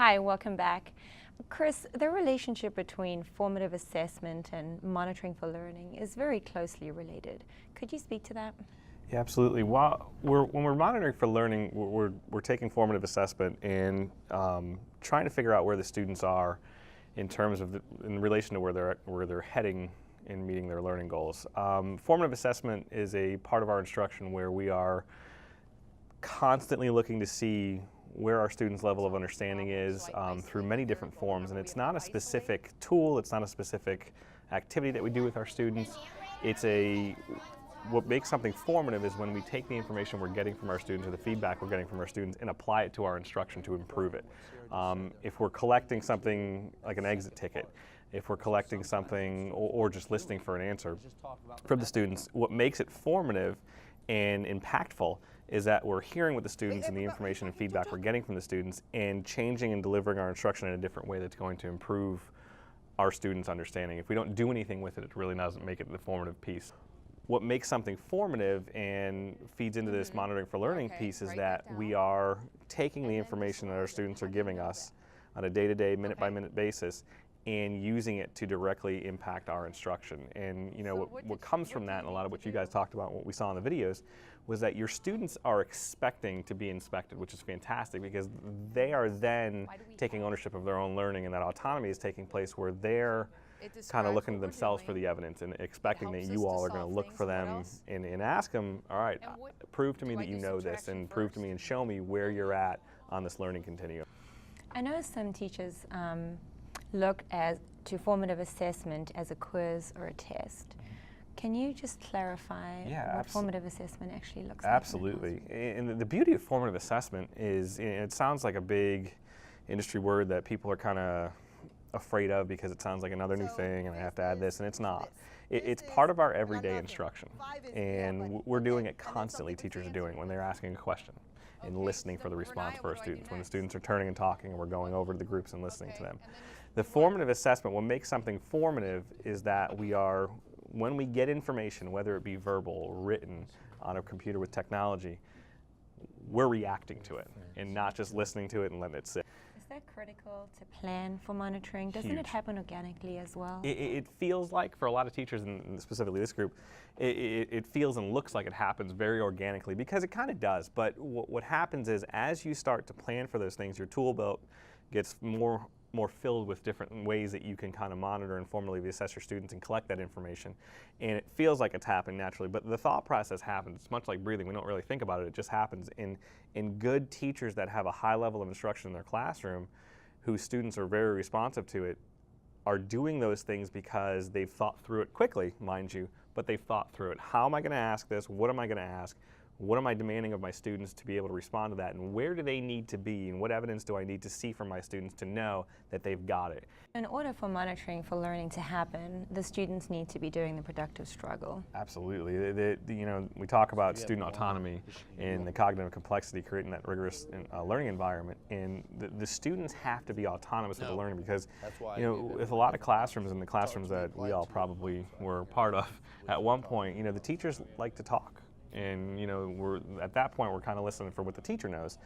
Hi, welcome back. Chris, the relationship between formative assessment and monitoring for learning is very closely related. Could you speak to that? Yeah, absolutely. When we're monitoring for learning, we're taking formative assessment and trying to figure out where the students are in terms of in relation to where they're heading in meeting their learning goals. Formative assessment is a part of our instruction where we are constantly looking to see where our students' level of understanding is through many different forms. And it's not a specific tool, it's not a specific activity that we do with our students. What makes something formative is when we take the information we're getting from our students or the feedback we're getting from our students and apply it to our instruction to improve it. If we're collecting something like an exit ticket, if we're collecting something or just listening for an answer from the students, what makes it formative and impactful is that we're hearing what the students and the information and feedback we're getting from the students and changing and delivering our instruction in a different way that's going to improve our students' understanding. If we don't do anything with it, it really doesn't make it the formative piece. What makes something formative and feeds into this monitoring for learning piece is that we are taking the information that our students are giving us on a day-to-day, minute-by-minute basis and using it to directly impact our instruction. And you know, what comes from that, and a lot of what you guys talked about, what we saw in the videos, was that your students are expecting to be inspected, which is fantastic because they are then taking ownership of their own learning, and that autonomy is taking place where they're kind of looking to themselves for the evidence and expecting that you all are going to look for them and ask them, all right, prove to me that you know this, and prove to me and show me where you're at on this learning continuum. I know some teachers look to formative assessment as a quiz or a test. Can you just clarify what formative assessment actually looks like? Absolutely. And the beauty of formative assessment is, it sounds like a big industry word that people are kind of afraid of because it sounds like another new thing and I have to add this, and it's not. It's part of our everyday instruction, and we're doing it constantly. Teachers are doing it when they're asking a question and listening for the response for our students, when the students are turning and talking and we're going over to the groups and listening to them. The formative assessment, what makes something formative is that when we get information, whether it be verbal or written on a computer with technology, we're reacting to it and not just listening to it and letting it sit. Is that critical to plan for monitoring? Doesn't it happen organically as well? It feels like, for a lot of teachers, and specifically this group, it feels and looks like it happens very organically, because it kind of does. But what happens is, as you start to plan for those things, your tool belt gets more filled with different ways that you can kind of monitor and formally assess your students and collect that information. And it feels like it's happening naturally, but the thought process happens. It's much like breathing. We don't really think about it, it just happens. In good teachers that have a high level of instruction in their classroom, whose students are very responsive to it, are doing those things because they've thought through it quickly, mind you, but they've thought through it. How am I going to ask this? What am I going to ask? What am I demanding of my students to be able to respond to that, and where do they need to be, and what evidence do I need to see from my students to know that they've got it? In order for monitoring for learning to happen, the students need to be doing the productive struggle. Absolutely. You know, we talk about student autonomy and the cognitive complexity, creating that rigorous learning environment, and the students have to be autonomous with the learning, because you know, with a lot of classrooms, and the classrooms that we all probably were part of at one point, you know, the teachers like to talk. And you know, at that point we're kind of listening for what the teacher knows,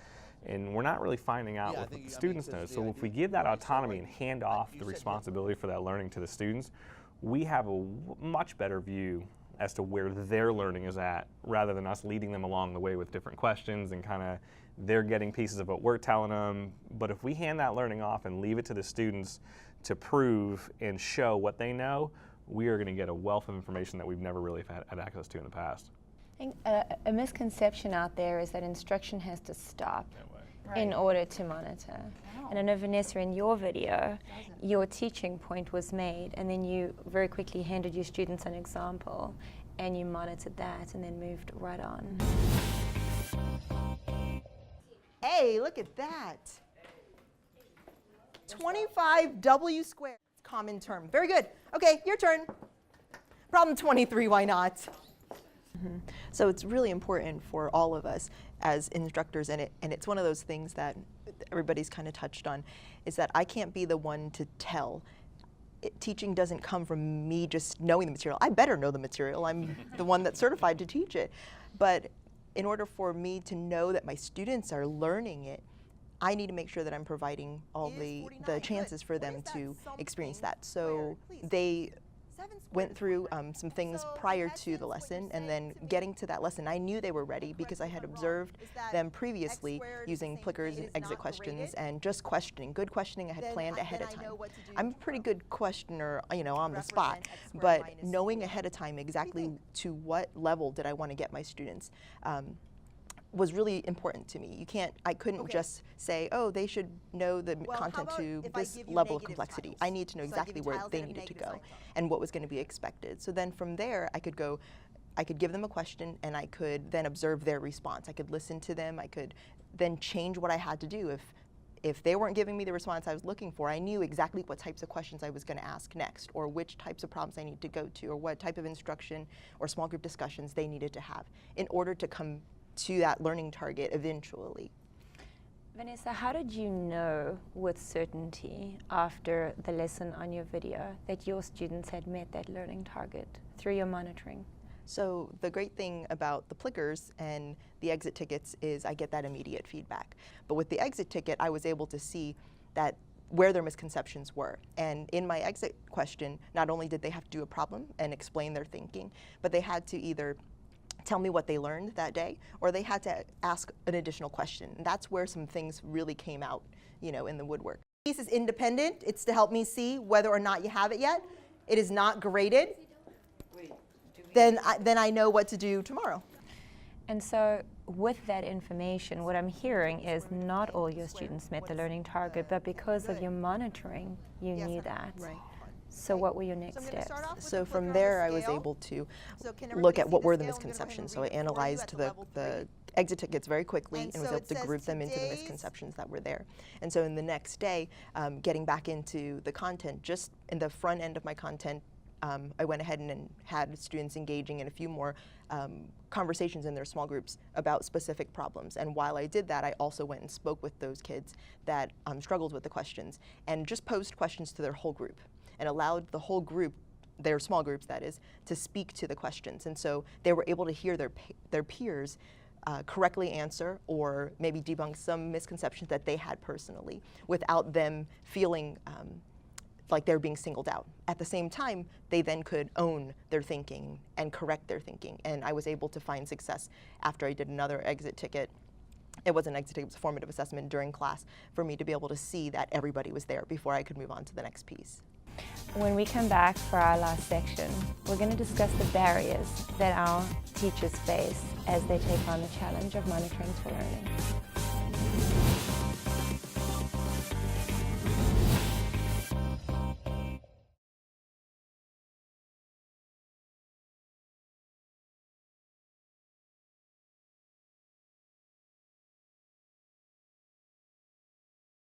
and we're not really finding out what the students know. So if we give that autonomy and hand off the responsibility for that learning to the students, we have a much better view as to where their learning is at, rather than us leading them along the way with different questions and kind of they're getting pieces of what we're telling them. But if we hand that learning off and leave it to the students to prove and show what they know, we are going to get a wealth of information that we've never really had access to in the past. I think a misconception out there is that instruction has to stop in order to monitor. And I know, Vanessa, in your video, your teaching point was made, and then you very quickly handed your students an example, and you monitored that and then moved right on. Hey, look at that. 25W squared, common term. Very good. Okay, your turn. Problem 23, why not? So it's really important for all of us as instructors, and it's one of those things that everybody's kind of touched on, is that I can't be the one to tell. Teaching doesn't come from me just knowing the material. I better know the material. I'm the one that's certified to teach it. But in order for me to know that my students are learning it, I need to make sure that I'm providing all the chances for them to experience that. So they went through some things prior to the lesson, and then getting to that lesson, I knew they were ready because I had observed them previously using plickers and exit questions and just questioning. Good questioning I had planned ahead of time. I'm a pretty good questioner, on the spot, but knowing ahead of time exactly to what level did I want to get my students was really important to me. I couldn't just say, oh, they should know the content to this level of complexity. I need to know exactly where they needed to go and what was going to be expected. So then from there, I could give them a question, and I could then observe their response. I could listen to them. I could then change what I had to do. If they weren't giving me the response I was looking for, I knew exactly what types of questions I was going to ask next, or which types of problems I need to go to, or what type of instruction or small group discussions they needed to have in order to come to that learning target eventually. Vanessa, how did you know with certainty after the lesson on your video that your students had met that learning target through your monitoring? So the great thing about the plickers and the exit tickets is I get that immediate feedback. But with the exit ticket, I was able to see that where their misconceptions were. And in my exit question, not only did they have to do a problem and explain their thinking, but they had to either tell me what they learned that day, or they had to ask an additional question. And that's where some things really came out, in the woodwork. This is independent. It's to help me see whether or not you have it yet. It is not graded. Then I know what to do tomorrow. And so with that information, what I'm hearing is not all your students met the learning target, but because of your monitoring, you knew that. Right. So what were your next steps? So from there, I was able to look at what were the misconceptions. So I analyzed the exit tickets very quickly and was able to group them into the misconceptions that were there. And so in the next day, getting back into the content, just in the front end of my content, I went ahead and had students engaging in a few more conversations in their small groups about specific problems. And while I did that, I also went and spoke with those kids that struggled with the questions and just posed questions to their whole group and allowed the whole group, their small groups that is, to speak to the questions. And so they were able to hear their peers correctly answer or maybe debunk some misconceptions that they had personally without them feeling like they're being singled out. At the same time, they then could own their thinking and correct their thinking. And I was able to find success after I did another exit ticket. It wasn't an exit ticket, it was a formative assessment during class for me to be able to see that everybody was there before I could move on to the next piece. When we come back for our last section, we're going to discuss the barriers that our teachers face as they take on the challenge of monitoring for learning.